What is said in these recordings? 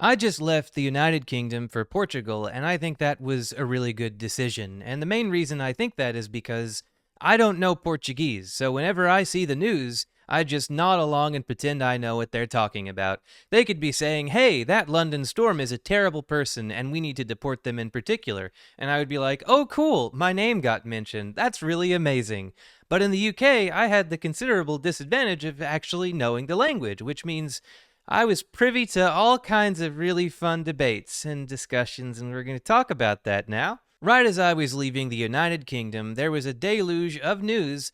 I just left the United Kingdom for Portugal, and I think that was a really good decision. And the main reason I think that is because I don't know Portuguese, so whenever I see the news, I just nod along and pretend I know what they're talking about. They could be saying, hey, that London Storm is a terrible person, and we need to deport them in particular. And I would be like, oh, cool, my name got mentioned. That's really amazing. But in the UK, I had the considerable disadvantage of actually knowing the language, which means I was privy to all kinds of really fun debates and discussions, and we're going to talk about that now. Right as I was leaving the United Kingdom, there was a deluge of news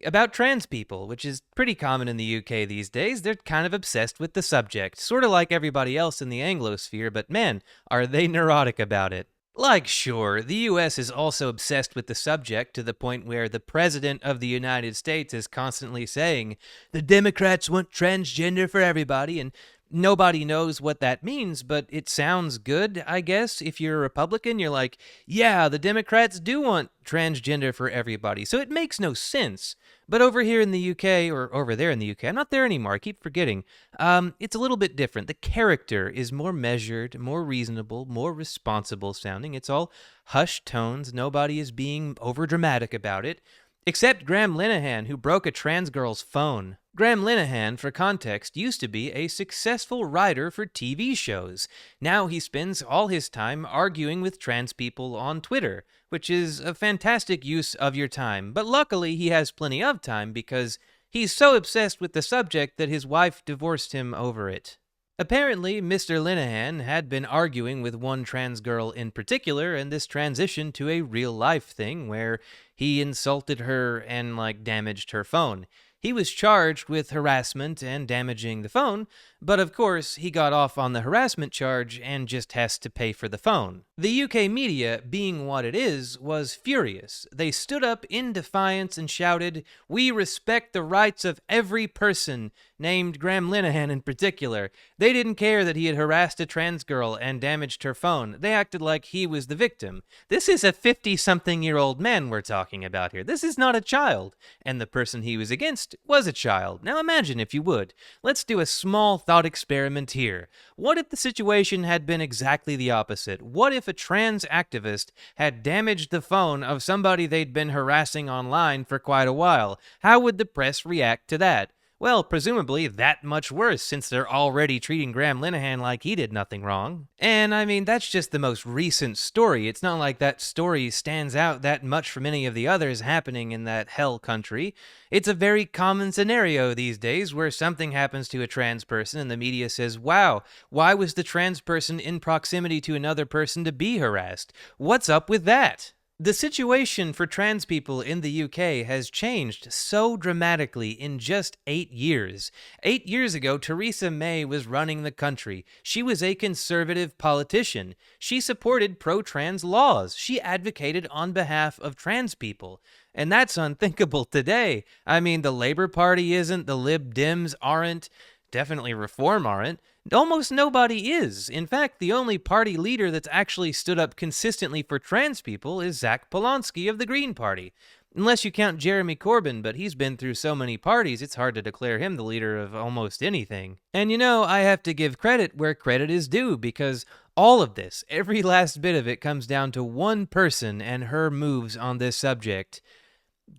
about trans people, which is pretty common in the UK these days. They're kind of obsessed with the subject, sort of like everybody else in the Anglosphere, but man, are they neurotic about it. Like, sure, the US is also obsessed with the subject to the point where the President of the United States is constantly saying, the Democrats want transgender for everybody, and nobody knows what that means, but it sounds good, I guess. If you're a Republican, you're like, yeah, the Democrats do want transgender for everybody, so it makes no sense. But over here in the UK, or over there in the UK, I'm not there anymore, I keep forgetting, it's a little bit different. The character is more measured, more reasonable, more responsible sounding. It's all hushed tones. Nobody is being overdramatic about it. Except Graham Linehan, who broke a trans girl's phone. Graham Linehan, for context, used to be a successful writer for TV shows. Now he spends all his time arguing with trans people on Twitter, which is a fantastic use of your time. But luckily, he has plenty of time because he's so obsessed with the subject that his wife divorced him over it. Apparently, Mr. Linehan had been arguing with one trans girl in particular, and this transitioned to a real-life thing where he insulted her and, damaged her phone. He was charged with harassment and damaging the phone, but of course, he got off on the harassment charge and just has to pay for the phone. The UK media, being what it is, was furious. They stood up in defiance and shouted, "We respect the rights of every person," named Graham Linehan in particular. They didn't care that he had harassed a trans girl and damaged her phone. They acted like he was the victim. This is a 50-something-year-old man we're talking about here. This is not a child. And the person he was against was a child. Now imagine, if you would. Let's do a small thought experiment here. What if the situation had been exactly the opposite? What if a trans activist had damaged the phone of somebody they'd been harassing online for quite a while? How would the press react to that? Well, presumably that much worse, since they're already treating Graham Linehan like he did nothing wrong. And I mean, that's just the most recent story. It's not like that story stands out that much from any of the others happening in that hell country. It's a very common scenario these days where something happens to a trans person and the media says, wow, why was the trans person in proximity to another person to be harassed? What's up with that? The situation for trans people in the UK has changed so dramatically in just 8 years. 8 years ago, Theresa May was running the country. She was a conservative politician. She supported pro-trans laws. She advocated on behalf of trans people. And that's unthinkable today. I mean, the Labour Party isn't, the Lib Dems aren't, definitely Reform aren't. Almost nobody is. In fact, the only party leader that's actually stood up consistently for trans people is Zach Polonsky of the Green Party. Unless you count Jeremy Corbyn, but he's been through so many parties, it's hard to declare him the leader of almost anything. And I have to give credit where credit is due, because all of this, every last bit of it, comes down to one person and her moves on this subject.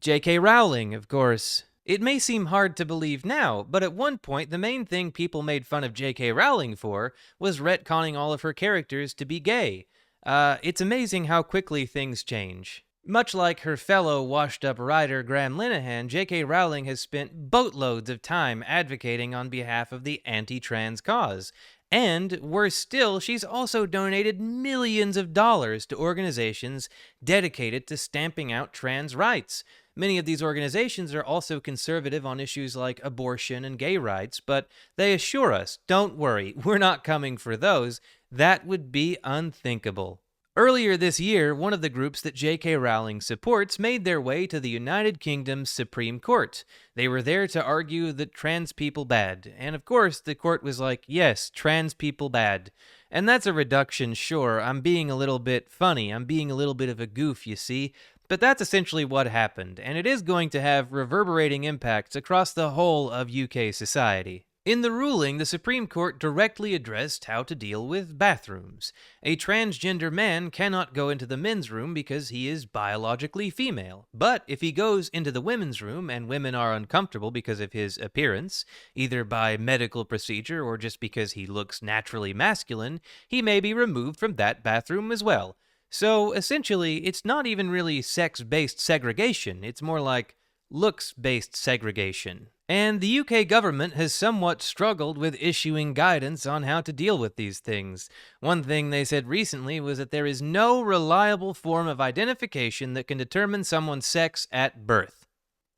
J.K. Rowling, of course. It may seem hard to believe now, but at one point the main thing people made fun of J.K. Rowling for was retconning all of her characters to be gay. It's amazing how quickly things change. Much like her fellow washed-up writer Graham Linehan, J.K. Rowling has spent boatloads of time advocating on behalf of the anti-trans cause. And, worse still, she's also donated millions of dollars to organizations dedicated to stamping out trans rights. Many of these organizations are also conservative on issues like abortion and gay rights, but they assure us, don't worry, we're not coming for those. That would be unthinkable. Earlier this year, one of the groups that J.K. Rowling supports made their way to the United Kingdom's Supreme Court. They were there to argue that trans people bad, and of course the court was like, yes, trans people bad. And that's a reduction, sure. I'm being a little bit funny. I'm being a little bit of a goof, you see. But that's essentially what happened, and it is going to have reverberating impacts across the whole of UK society. In the ruling, the Supreme Court directly addressed how to deal with bathrooms. A transgender man cannot go into the men's room because he is biologically female. But if he goes into the women's room and women are uncomfortable because of his appearance, either by medical procedure or just because he looks naturally masculine, he may be removed from that bathroom as well. So essentially, it's not even really sex-based segregation, it's more like looks-based segregation. And the UK government has somewhat struggled with issuing guidance on how to deal with these things. One thing they said recently was that there is no reliable form of identification that can determine someone's sex at birth.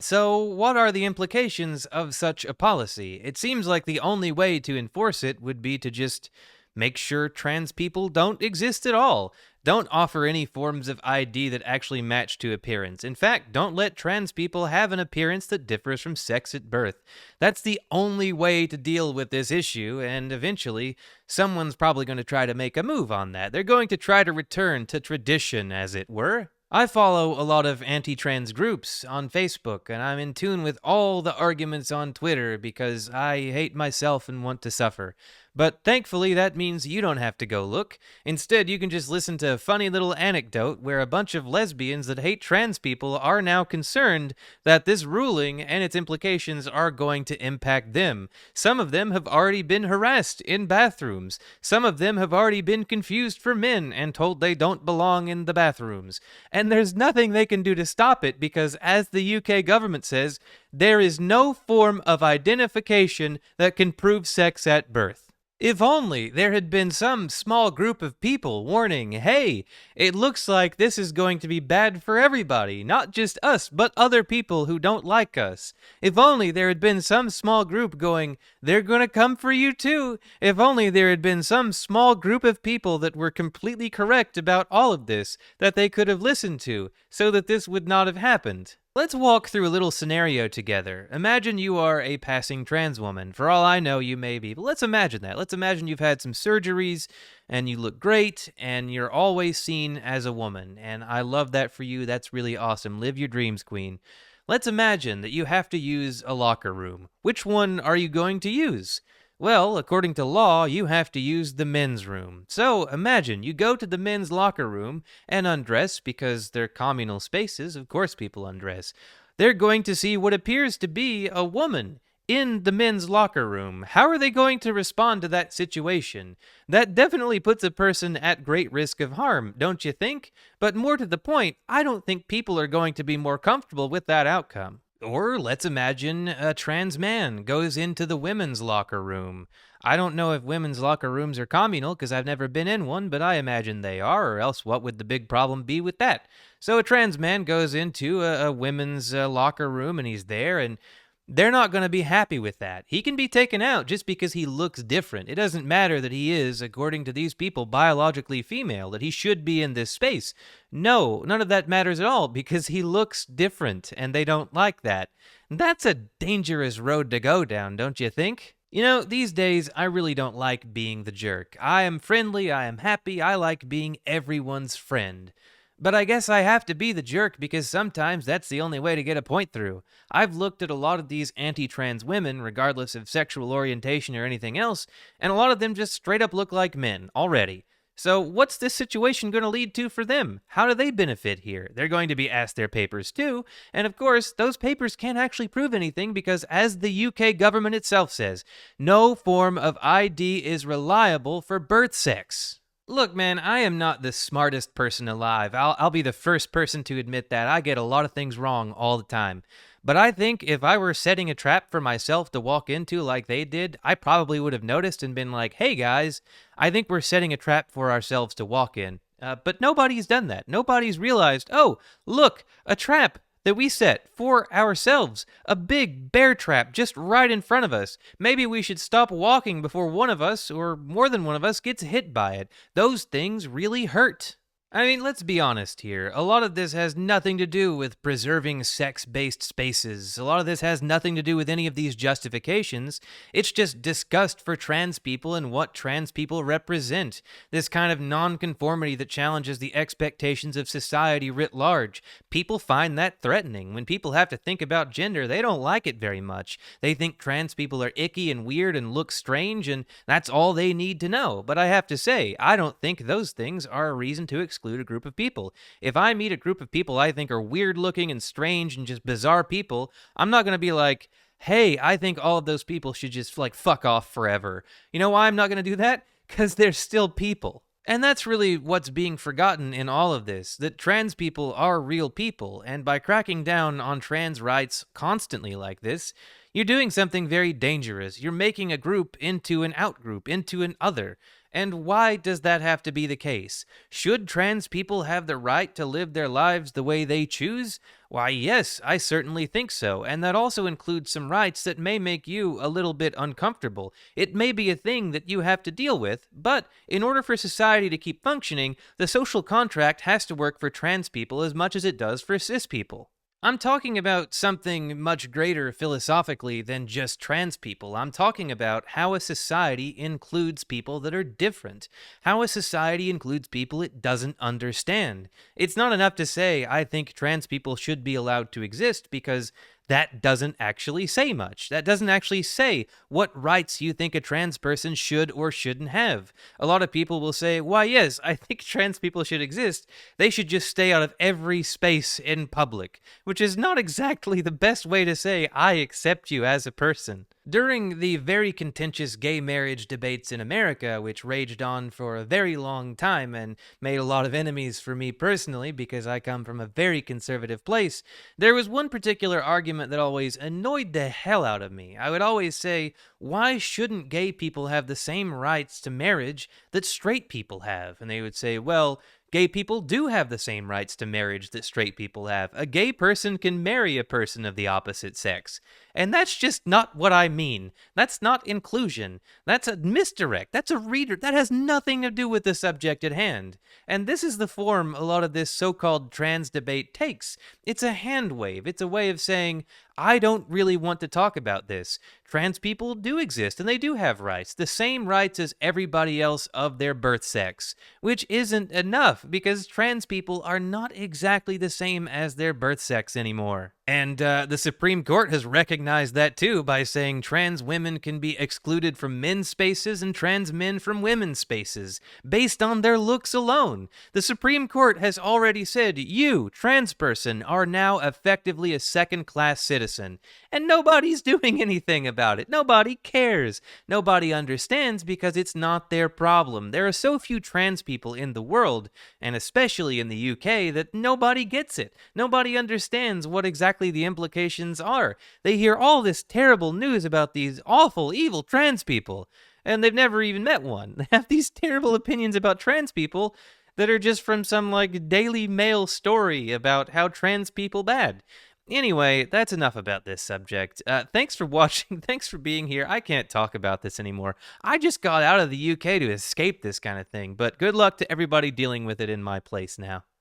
So, what are the implications of such a policy? It seems like the only way to enforce it would be to just make sure trans people don't exist at all. Don't offer any forms of ID that actually match to appearance. In fact, don't let trans people have an appearance that differs from sex at birth. That's the only way to deal with this issue, and eventually, someone's probably going to try to make a move on that. They're going to try to return to tradition, as it were. I follow a lot of anti-trans groups on Facebook, and I'm in tune with all the arguments on Twitter because I hate myself and want to suffer. But thankfully, that means you don't have to go look. Instead, you can just listen to a funny little anecdote where a bunch of lesbians that hate trans people are now concerned that this ruling and its implications are going to impact them. Some of them have already been harassed in bathrooms. Some of them have already been confused for men and told they don't belong in the bathrooms. And there's nothing they can do to stop it because, as the UK government says, there is no form of identification that can prove sex at birth. If only there had been some small group of people warning, hey, it looks like this is going to be bad for everybody, not just us, but other people who don't like us. If only there had been some small group going, they're going to come for you too. If only there had been some small group of people that were completely correct about all of this, that they could have listened to, so that this would not have happened. Let's walk through a little scenario together. Imagine you are a passing trans woman. For all I know, you may be, but let's imagine that. Let's imagine you've had some surgeries, and you look great, and you're always seen as a woman. And I love that for you. That's really awesome. Live your dreams, queen. Let's imagine that you have to use a locker room. Which one are you going to use? Well, according to law, you have to use the men's room. So imagine you go to the men's locker room and undress because they're communal spaces. Of course people undress. They're going to see what appears to be a woman in the men's locker room. How are they going to respond to that situation? That definitely puts a person at great risk of harm, don't you think? But more to the point, I don't think people are going to be more comfortable with that outcome. Or let's imagine a trans man goes into the women's locker room. I don't know if women's locker rooms are communal because I've never been in one, but I imagine they are, or else what would the big problem be with that? So a trans man goes into a women's locker room and he's there, and they're not going to be happy with that. He can be taken out just because he looks different. It doesn't matter that he is, according to these people, biologically female, that he should be in this space. No, none of that matters at all because he looks different and they don't like that. That's a dangerous road to go down, don't you think? You know, these days, I really don't like being the jerk. I am friendly, I am happy, I like being everyone's friend. But I guess I have to be the jerk because sometimes that's the only way to get a point through. I've looked at a lot of these anti-trans women, regardless of sexual orientation or anything else, and a lot of them just straight up look like men already. So what's this situation going to lead to for them? How do they benefit here? They're going to be asked their papers too, and of course, those papers can't actually prove anything because, as the UK government itself says, no form of ID is reliable for birth sex. Look, man, I am not the smartest person alive. I'll be the first person to admit that. I get a lot of things wrong all the time. But I think if I were setting a trap for myself to walk into like they did, I probably would have noticed and been like, hey guys, I think we're setting a trap for ourselves to walk in. But nobody's done that. Nobody's realized, oh, look, a trap that we set for ourselves. A big bear trap just right in front of us. Maybe we should stop walking before one of us, or more than one of us, gets hit by it. Those things really hurt. I mean, let's be honest here. A lot of this has nothing to do with preserving sex based spaces. A lot of this has nothing to do with any of these justifications. It's just disgust for trans people and what trans people represent. This kind of nonconformity that challenges the expectations of society writ large. People find that threatening. When people have to think about gender, they don't like it very much. They think trans people are icky and weird and look strange, and that's all they need to know. But I have to say, I don't think those things are a reason to exclude a group of people. If I meet a group of people I think are weird looking and strange and just bizarre people, I'm not going to be like, hey, I think all of those people should just like fuck off forever. You know why I'm not going to do that? Because they're still people. And that's really what's being forgotten in all of this, that trans people are real people, and by cracking down on trans rights constantly like this, you're doing something very dangerous. You're making a group into an outgroup, into an other. And why does that have to be the case? Should trans people have the right to live their lives the way they choose? Why, yes, I certainly think so, and that also includes some rights that may make you a little bit uncomfortable. It may be a thing that you have to deal with, but in order for society to keep functioning, the social contract has to work for trans people as much as it does for cis people. I'm talking about something much greater philosophically than just trans people. I'm talking about how a society includes people that are different, how a society includes people it doesn't understand. It's not enough to say, I think trans people should be allowed to exist, because that doesn't actually say much. That doesn't actually say what rights you think a trans person should or shouldn't have. A lot of people will say, why, yes, I think trans people should exist. They should just stay out of every space in public, which is not exactly the best way to say, I accept you as a person. During the very contentious gay marriage debates in America, which raged on for a very long time and made a lot of enemies for me personally because I come from a very conservative place, there was one particular argument that always annoyed the hell out of me. I would always say, why shouldn't gay people have the same rights to marriage that straight people have? And they would say, well, gay people do have the same rights to marriage that straight people have. A gay person can marry a person of the opposite sex. And that's just not what I mean. That's not inclusion. That's a misdirect. That's a reader. That has nothing to do with the subject at hand. And this is the form a lot of this so-called trans debate takes. It's a hand wave. It's a way of saying, I don't really want to talk about this. Trans people do exist, and they do have rights, the same rights as everybody else of their birth sex, which isn't enough, because trans people are not exactly the same as their birth sex anymore. And the Supreme Court has recognized that too by saying trans women can be excluded from men's spaces and trans men from women's spaces based on their looks alone. The Supreme Court has already said you, trans person, are now effectively a second-class citizen. And nobody's doing anything about it. Nobody cares. Nobody understands because it's not their problem. There are so few trans people in the world, and especially in the UK, that nobody gets it. Nobody understands what exactly the implications are. They hear all this terrible news about these awful, evil trans people, and they've never even met one. They have these terrible opinions about trans people that are just from some, like, Daily Mail story about how trans people bad. Anyway, that's enough about this subject. Thanks for watching. Thanks for being here. I can't talk about this anymore. I just got out of the UK to escape this kind of thing, but good luck to everybody dealing with it in my place now.